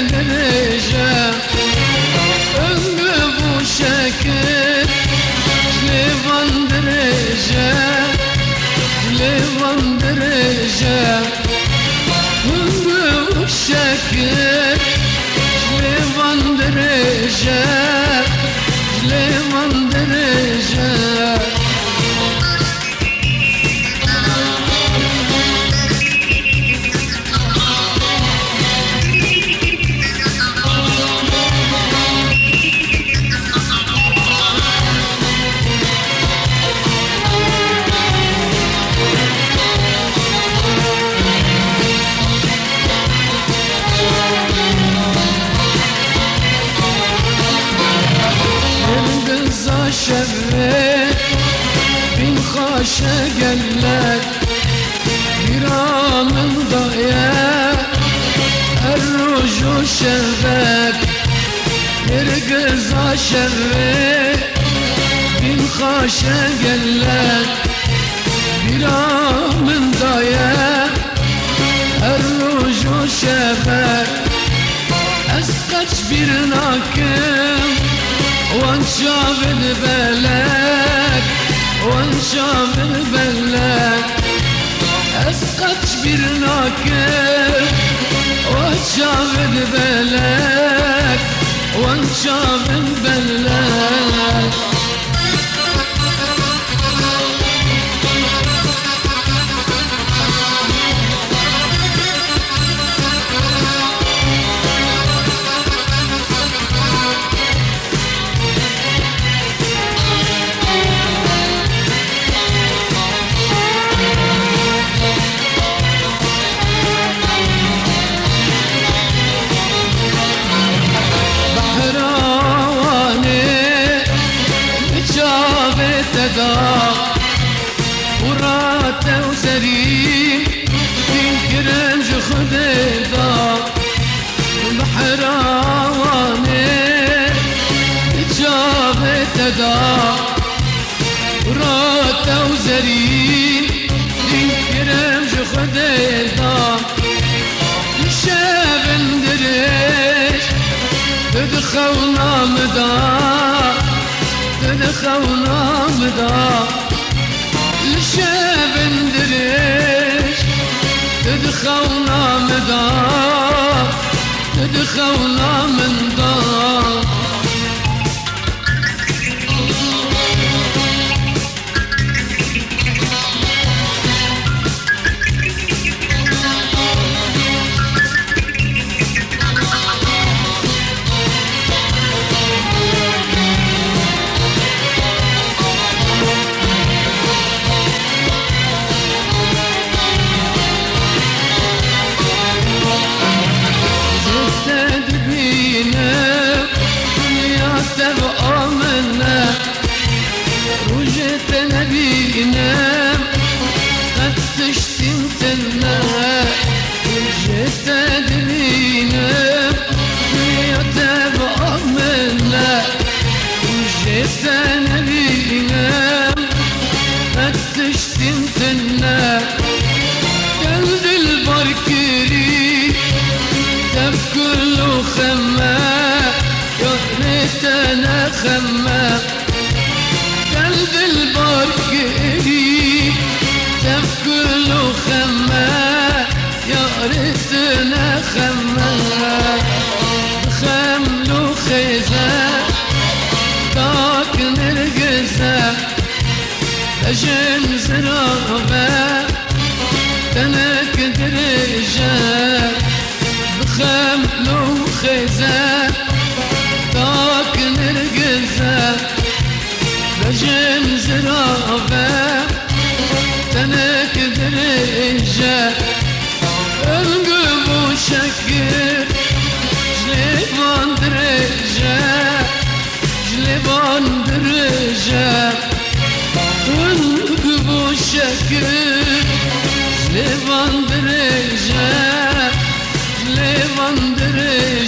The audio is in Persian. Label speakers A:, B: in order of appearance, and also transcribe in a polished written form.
A: derece ömrü bu şekil Levan derece Levan derece ömrü bu şekil Levan derece Levan derece şerre bin haşa geller bir anında ya errucu şerret bir kıza şerre bin haşa geller bir anında ya errucu şerret eskaç bir nakim وانشاف البلد وانشاف البلد اسقط برناكب وانشاف البلد وانشاف البلد ورات وسريم ينكرنج خديدا بحراواني جابت دا ورات وسريم ينكرنج خديدا الشاب اندريش تدخلنا مدا تدخلنا مدا الشاب اندريش تدخلنا مدا تدخلنا من دار تبقى منا رجت نبينا فتشت انتنا رجت نبينا تبقى منا رجت نبينا فتشت انتنا قلب البركري تبكل خمام يا ريت انا خمام قلب البركري تبكل خمام يا ريت انا خمام خملو خيزان داك نرقزان اجن زرابة تنك درجان بخملو خيزان داك نرقزان بجن زرابة تنك درجان انقبو شكر جليبان درجان جليبان درجان انقبو شكر جليبان درجان جليبان درجان